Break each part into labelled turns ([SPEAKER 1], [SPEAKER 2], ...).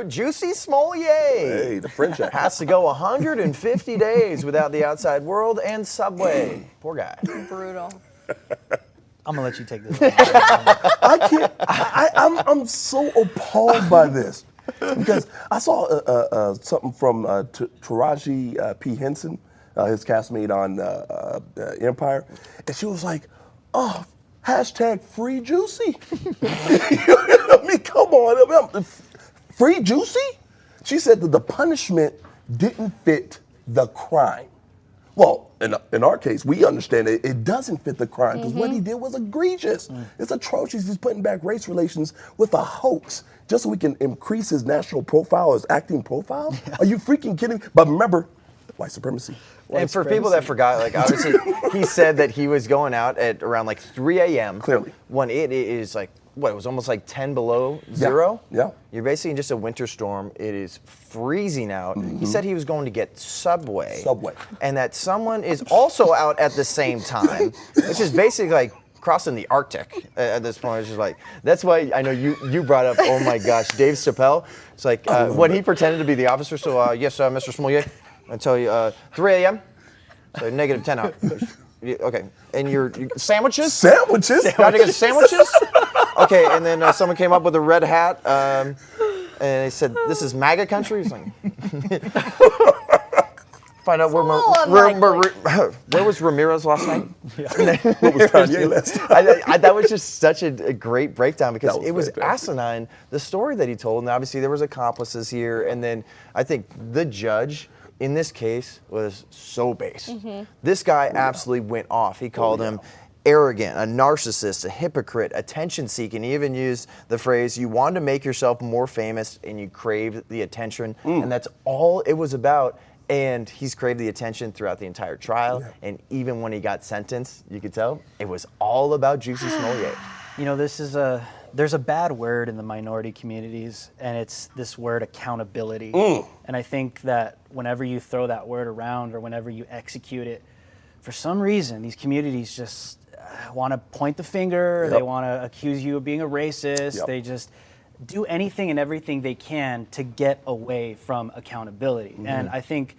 [SPEAKER 1] Jussie Smollett
[SPEAKER 2] Hey, the French accent.
[SPEAKER 1] has to go 150 days without the outside world and Subway. Poor guy.
[SPEAKER 3] Brutal.
[SPEAKER 4] I'm gonna let you take this.
[SPEAKER 2] I can't. I'm so appalled by this because I saw something from Taraji P. Henson, his castmate on Empire, and she was like, "Oh, hashtag free Jussie." I mean, come on, free Jussie? She said that the punishment didn't fit the crime. Well, in our case, we understand it doesn't fit the crime because what he did was egregious. It's atrocious. He's putting back race relations with a hoax just so we can increase his national profile, his acting profile. Are you freaking kidding me? But remember, white supremacy.
[SPEAKER 1] And for people that forgot, like obviously he said that he was going out at around like 3 a.m.
[SPEAKER 2] Clearly.
[SPEAKER 1] When it is like, what, it was almost like 10 below zero?
[SPEAKER 2] Yeah.
[SPEAKER 1] You're basically in just a winter storm. It is freezing out. He said he was going to get Subway. And that someone is also out at the same time. It's just basically like crossing the Arctic at this point. It's just like, that's why I know you brought up, oh my gosh, Dave Chappelle. It's like when he pretended to be the officer. So yes, Mr. Smollett, I tell you, 3 a.m., so negative 10 out. Okay, and your sandwiches?
[SPEAKER 2] Sandwiches?
[SPEAKER 1] Gotta get sandwiches? Okay, and then someone came up with a red hat, and they said, "This is MAGA country." It's like, find out where was Ramirez last night?
[SPEAKER 2] What was Kanye last night?
[SPEAKER 1] That was just such a great breakdown because it was
[SPEAKER 2] fantastic.
[SPEAKER 1] asinine, the story that he told, and obviously there was accomplices here, and then I think the judge in this case was so base. This guy absolutely went off. He called him arrogant, a narcissist, a hypocrite, attention-seeking. He even used the phrase, you wanted to make yourself more famous and you craved the attention. And that's all it was about. And he's craved the attention throughout the entire trial. And even when he got sentenced, you could tell, it was all about Jussie Smollett.
[SPEAKER 4] You know, there's a bad word in the minority communities, and it's this word accountability. And I think that whenever you throw that word around or whenever you execute it, for some reason, these communities just want to point the finger, they want to accuse you of being a racist, they just do anything and everything they can to get away from accountability. And I think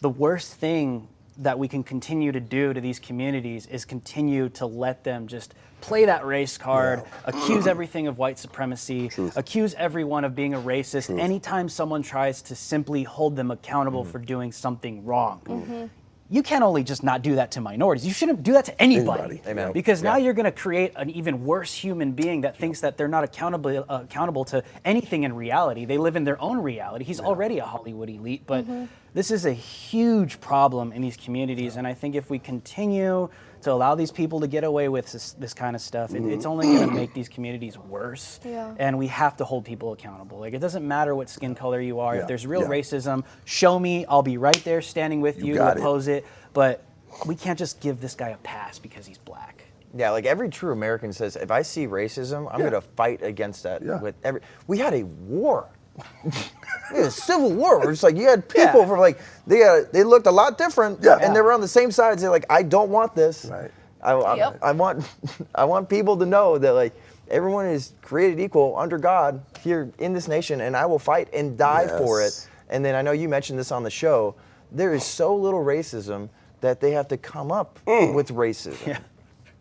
[SPEAKER 4] the worst thing that we can continue to do to these communities is continue to let them just play that race card, accuse everything of white supremacy, accuse everyone of being a racist anytime someone tries to simply hold them accountable for doing something wrong. You can't only just not do that to minorities. You shouldn't do that to anybody.
[SPEAKER 1] Amen.
[SPEAKER 4] Because now you're going to create an even worse human being that thinks that they're not accountable to anything in reality. They live in their own reality. He's already a Hollywood elite, but this is a huge problem in these communities. And I think if we continue to allow these people to get away with this kind of stuff, it's only going to make these communities worse. And we have to hold people accountable. Like, it doesn't matter what skin color you are. If there's real racism, show me. I'll be right there standing with you to oppose it. But we can't just give this guy a pass because he's black.
[SPEAKER 1] Yeah, like every true American says, if I see racism, I'm going to fight against that. With we had a war. We had a civil war. It's like you had people from like they looked a lot different, and they were on the same side. They're like, I don't want this. I want people to know that like everyone is created equal under God here in this nation, and I will fight and die for it. And then I know you mentioned this on the show. There is so little racism that they have to come up with racism.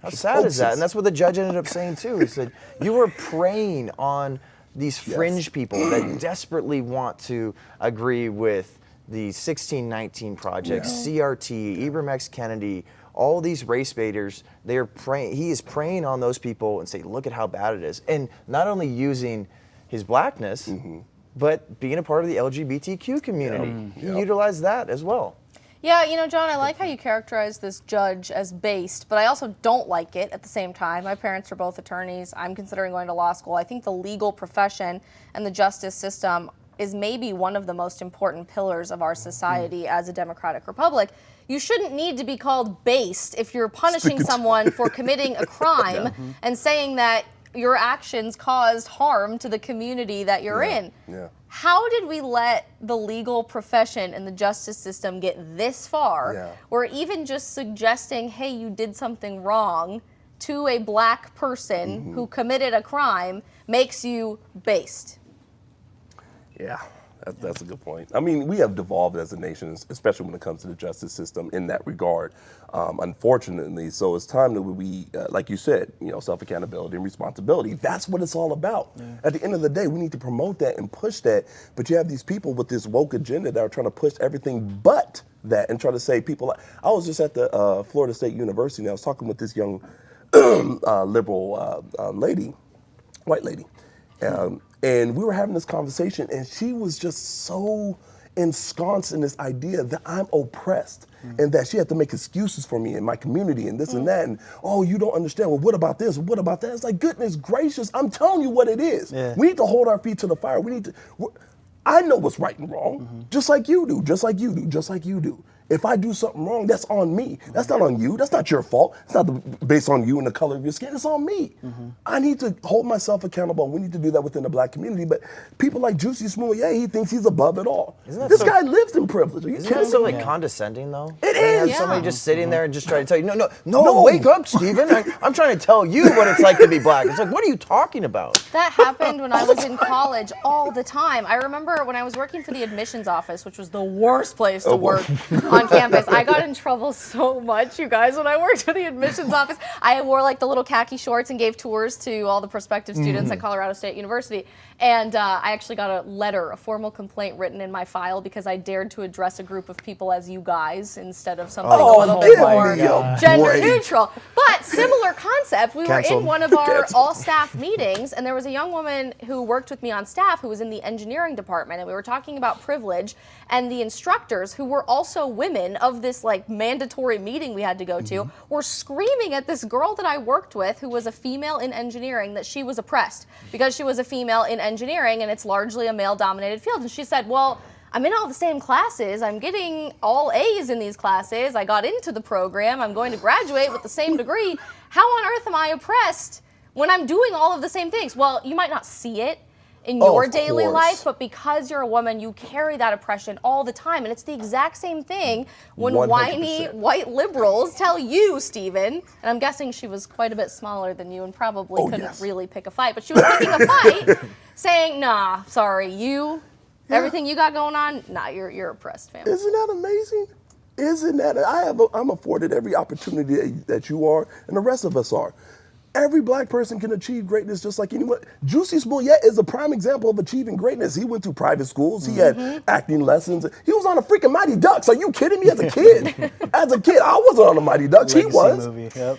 [SPEAKER 1] How sad is that? And that's what the judge ended up saying too. He said, you were preying on these fringe people that desperately want to agree with the 1619 Project, CRT, Ibram X. Kendi, all these race baiters. They are preying. He is preying on those people and say, look at how bad it is. And not only using his blackness, but being a part of the LGBTQ community. He utilized that as well.
[SPEAKER 3] Yeah, you know, John, I like how you characterize this judge as based, but I also don't like it at the same time. My parents are both attorneys. I'm considering going to law school. I think the legal profession and the justice system is maybe one of the most important pillars of our society as a democratic republic. You shouldn't need to be called based if you're punishing someone for committing a crime and saying that your actions caused harm to the community that you're in. How did we let the legal profession and the justice system get this far where even just suggesting, hey, you did something wrong to a black person who committed a crime makes you based?
[SPEAKER 2] Yeah, that's a good point. I mean, we have devolved as a nation, especially when it comes to the justice system in that regard, unfortunately. So it's time that we, like you said, self-accountability and responsibility. That's what it's all about. Yeah. At the end of the day, we need to promote that and push that. But you have these people with this woke agenda that are trying to push everything but that and try to say people. I was just at the Florida State University and I was talking with this young liberal lady, white lady. And we were having this conversation, and she was just so ensconced in this idea that I'm oppressed and that she had to make excuses for me in my community and this and that. And, oh, you don't understand. Well, what about this? What about that? It's like, goodness gracious, I'm telling you what it is. Yeah. We need to hold our feet to the fire. I know what's right and wrong, just like you do, just like you do, just like you do. If I do something wrong, that's on me. That's not on you. That's not your fault. It's not based on you and the color of your skin. It's on me. I need to hold myself accountable. We need to do that within the black community. But people like Jussie Smollett, he thinks he's above it all. This guy lives in privilege. Are you
[SPEAKER 1] Isn't that so condescending, though?
[SPEAKER 2] It is.
[SPEAKER 1] Yeah. Somebody just sitting there and just trying to tell you, no, wake up, Stephen. I'm trying to tell you what it's like to be black. It's like, what are you talking about?
[SPEAKER 3] That happened when I was in college all the time. I remember when I was working for the admissions office, which was the worst place to work on campus. I got in trouble so much, you guys, when I worked for the admissions office. I wore like the little khaki shorts and gave tours to all the prospective students at Colorado State University. And I actually got a formal complaint written in my file because I dared to address a group of people as you guys instead of something a little bit more gender neutral. But similar concept. We were in one of our all-staff meetings, and there was a young woman who worked with me on staff who was in the engineering department, and we were talking about privilege, and the instructors, who were also women of this like mandatory meeting we had to go to, were screaming at this girl that I worked with who was a female in engineering that she was oppressed because she was a female in engineering and it's largely a male-dominated field. And she said, well, I'm in all the same classes. I'm getting all A's in these classes. I got into the program. I'm going to graduate with the same degree. How on earth am I oppressed when I'm doing all of the same things? Well, you might not see it in your daily life, but because you're a woman, you carry that oppression all the time. And it's the exact same thing when 100%. Whiny white liberals tell you, Stephen, and I'm guessing she was quite a bit smaller than you and probably couldn't really pick a fight, but she was picking a fight saying, nah, sorry, everything you got going on, nah, you're oppressed, fam.
[SPEAKER 2] Isn't that amazing? Isn't that, I'm afforded every opportunity that you are and the rest of us are. Every black person can achieve greatness just like anyone. Jussie Smollett is a prime example of achieving greatness. He went to private schools. He had acting lessons. He was on a freaking Mighty Ducks. Are you kidding me? As a kid, I wasn't on the Mighty Ducks. Legacy he was. Movie, yep.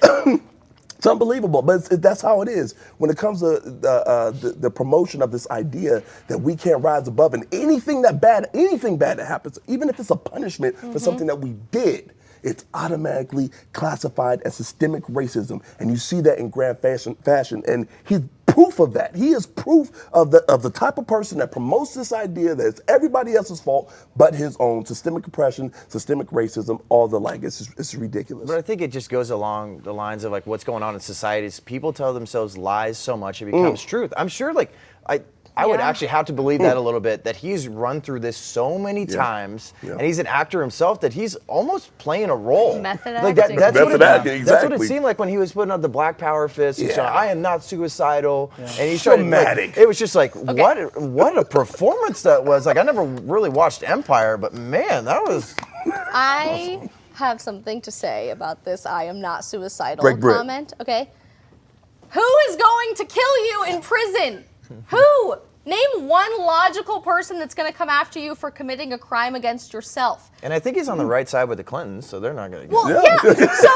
[SPEAKER 2] It's unbelievable, but that's how it is when it comes to the promotion of this idea that we can't rise above, and anything bad that happens, even if it's a punishment for something that we did, it's automatically classified as systemic racism, and you see that in grand fashion. And he's proof of that. He is proof of the type of person that promotes this idea that it's everybody else's fault but his own. Systemic oppression, systemic racism, all the like. It's ridiculous.
[SPEAKER 1] But I think it just goes along the lines of like what's going on in society. Is people tell themselves lies so much it becomes truth. I'm sure I would actually have to believe that a little bit, that he's run through this so many times, and he's an actor himself, that he's almost playing a role.
[SPEAKER 3] Method
[SPEAKER 1] like
[SPEAKER 3] acting.
[SPEAKER 1] That's what it seemed like when he was putting up the Black Power fist. He's showing, I am not suicidal. And he's
[SPEAKER 2] dramatic.
[SPEAKER 1] It was just like, what a performance that was. Like, I never really watched Empire, but man, that was...
[SPEAKER 3] I have something to say about this I am not suicidal comment. Okay. Who is going to kill you in prison? Who? Name one logical person that's going to come after you for committing a crime against yourself.
[SPEAKER 1] And I think he's on the right side with the Clintons, so they're not going to get
[SPEAKER 3] it. Well, yeah. So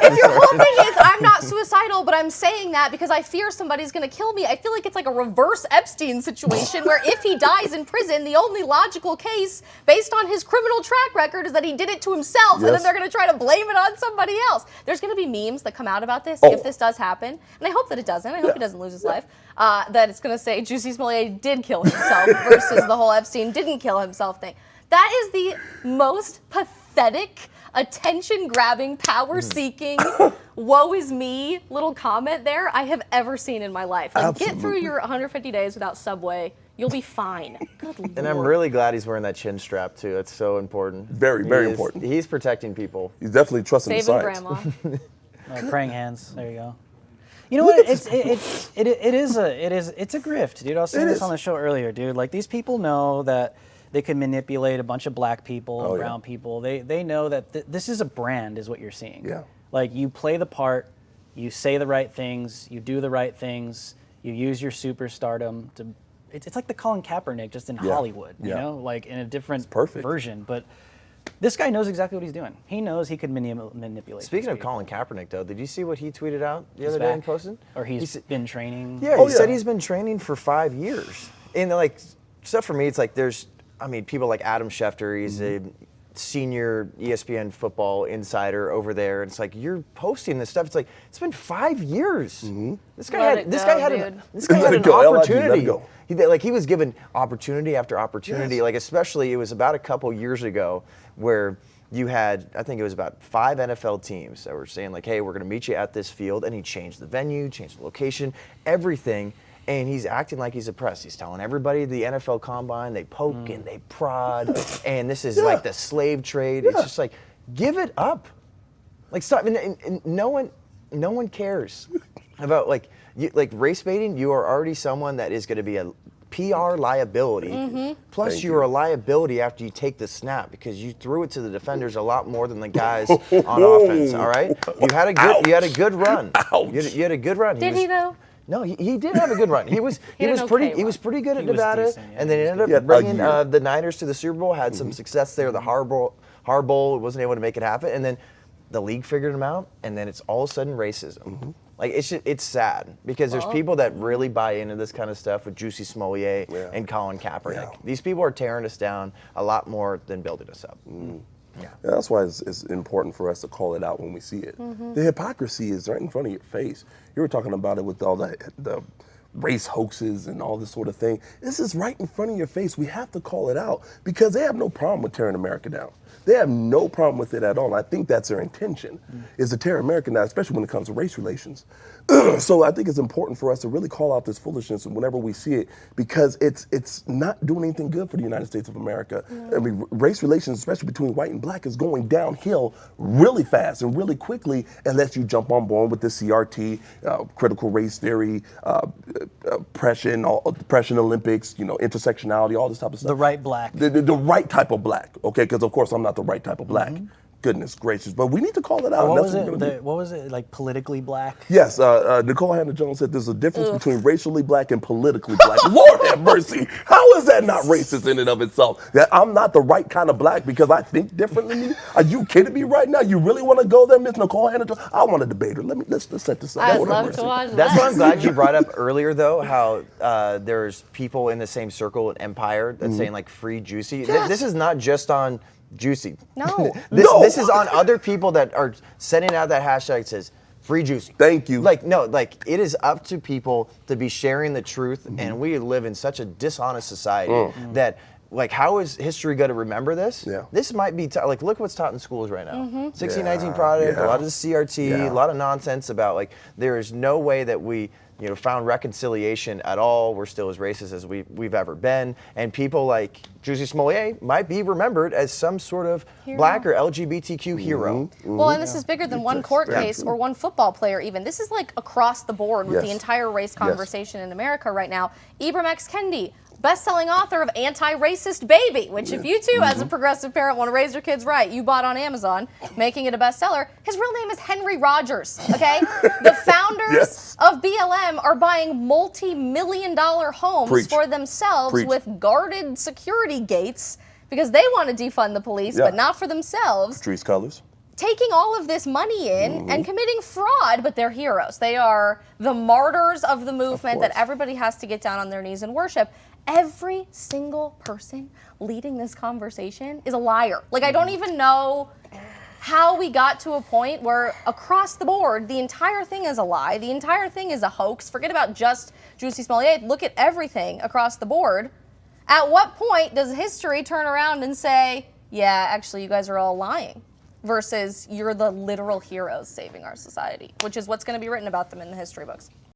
[SPEAKER 3] if your whole thing is, I'm not suicidal, but I'm saying that because I fear somebody's going to kill me, I feel like it's like a reverse Epstein situation where if he dies in prison, the only logical case based on his criminal track record is that he did it to himself, and then they're going to try to blame it on somebody else. There's going to be memes that come out about this if this does happen, and I hope that it doesn't. I hope he doesn't lose his life. That it's going to say Jussie Smollett did kill himself versus the whole Epstein didn't kill himself thing. That is the most pathetic, attention-grabbing, power-seeking, woe is me little comment there I have ever seen in my life. Like, get through your 150 days without Subway. You'll be fine. Good Lord.
[SPEAKER 1] And I'm really glad he's wearing that chin strap, too. That's so important.
[SPEAKER 2] Very, very important.
[SPEAKER 1] He's protecting people.
[SPEAKER 2] He's definitely trusting the
[SPEAKER 3] Saving
[SPEAKER 2] science.
[SPEAKER 3] grandma.
[SPEAKER 4] Praying hands. There you go. You know what? It's a grift, dude. I was saying this on the show earlier, dude. Like these people know that they can manipulate a bunch of black people, and brown people. They know that this is a brand, is what you're seeing.
[SPEAKER 2] Yeah.
[SPEAKER 4] Like you play the part, you say the right things, you do the right things, you use your superstardom to. It's like the Colin Kaepernick just in Hollywood, you know, like in a different version. But this guy knows exactly what he's doing. He knows he could manipulate.
[SPEAKER 1] Speaking of Colin Kaepernick, though, did you see what he tweeted out the other day and posted?
[SPEAKER 4] Or he's been training?
[SPEAKER 1] Yeah, he said he's been training for 5 years. And like stuff for me, it's like people like Adam Schefter, he's a senior ESPN football insider over there. And it's like, you're posting this stuff. It's like, it's been 5 years. This guy had an opportunity. He was given opportunity after opportunity.
[SPEAKER 2] Yes.
[SPEAKER 1] Like especially, it was about a couple years ago where you had, I think it was about 5 NFL teams that were saying like, hey, we're going to meet you at this field. And he changed the venue, changed the location, everything. And he's acting like he's oppressed. He's telling everybody the NFL Combine, they poke and they prod, and this is like the slave trade. It's just like, give it up. Like stop. And no one cares about like race baiting. You are already someone that is going to be a PR liability. Plus, you are a liability after you take the snap because you threw it to the defenders a lot more than the guys on offense. All right, you had a good run. You had a good run.
[SPEAKER 3] Did he though?
[SPEAKER 1] No, he did have a good run. He was pretty good at Nevada,
[SPEAKER 4] decent,
[SPEAKER 1] and then ended up bringing the Niners to the Super Bowl. Had some success there. The Har Bowl wasn't able to make it happen, and then the league figured him out. And then it's all of a sudden racism. Like it's sad because there's people that really buy into this kind of stuff with Jussie Smollett and Colin Kaepernick.
[SPEAKER 2] Yeah.
[SPEAKER 1] These people are tearing us down a lot more than building us up.
[SPEAKER 2] Yeah, that's why it's important for us to call it out when we see it. The hypocrisy is right in front of your face. You were talking about it with all the race hoaxes and all this sort of thing. This is right in front of your face. We have to call it out because they have no problem with tearing America down. They have no problem with it at all. And I think that's their intention, is to tear America down, especially when it comes to race relations. So I think it's important for us to really call out this foolishness whenever we see it because it's not doing anything good for the United States of America. I mean, race relations, especially between white and black, is going downhill really fast and really quickly unless you jump on board with the CRT, critical race theory, oppression Olympics, intersectionality, all this type of stuff.
[SPEAKER 4] The right black.
[SPEAKER 2] The right type of black, okay? Because of course I'm not the right type of black. Goodness gracious, but we need to call it out.
[SPEAKER 4] What was it? Like politically black?
[SPEAKER 2] Yes, Nicole Hannah-Jones said there's a difference between racially black and politically black. Lord have mercy. How is that not racist in and of itself? That I'm not the right kind of black because I think differently than you? Are you kidding me right now? You really want to go there, Miss Nicole Hannah-Jones? I want to debate her. Let's set this up.
[SPEAKER 3] I'd love to watch that.
[SPEAKER 1] That's why I'm glad you brought up earlier, though, how there's people in the same circle at Empire that's saying like free Jussie.
[SPEAKER 2] Yes.
[SPEAKER 1] This is not just on Jussie.
[SPEAKER 3] No.
[SPEAKER 1] This is on other people that are sending out that hashtag that says free Jussie.
[SPEAKER 2] Thank you.
[SPEAKER 1] It is up to people to be sharing the truth, and we live in such a dishonest society that. Like, how is history going to remember this?
[SPEAKER 2] Yeah.
[SPEAKER 1] This might be, look what's taught in schools right now. 1619 Project, a lot of the CRT, a lot of nonsense about, like, there is no way that we, found reconciliation at all. We're still as racist as we've ever been. And people like Jussie Smollett might be remembered as some sort of black or LGBTQ hero.
[SPEAKER 3] Well, and this is bigger than one court case or one football player even. This is like across the board with the entire race conversation in America right now. Ibram X. Kendi, best-selling author of Anti-Racist Baby, which if you too, as a progressive parent, want to raise your kids right, you bought on Amazon, making it a bestseller. His real name is Henry Rogers, okay? The founders of BLM are buying multi-million-dollar homes for themselves with guarded security gates because they want to defund the police, but not for themselves.
[SPEAKER 2] Patrice Cullors.
[SPEAKER 3] Taking all of this money in and committing fraud, but they're heroes. They are the martyrs of the movement that everybody has to get down on their knees and worship. Every single person leading this conversation is a liar. Like, I don't even know how we got to a point where across the board, the entire thing is a lie. The entire thing is a hoax. Forget about just Jussie Smollett. Look at everything across the board. At what point does history turn around and say, yeah, actually, you guys are all lying? Versus you're the literal heroes saving our society, which is what's going to be written about them in the history books.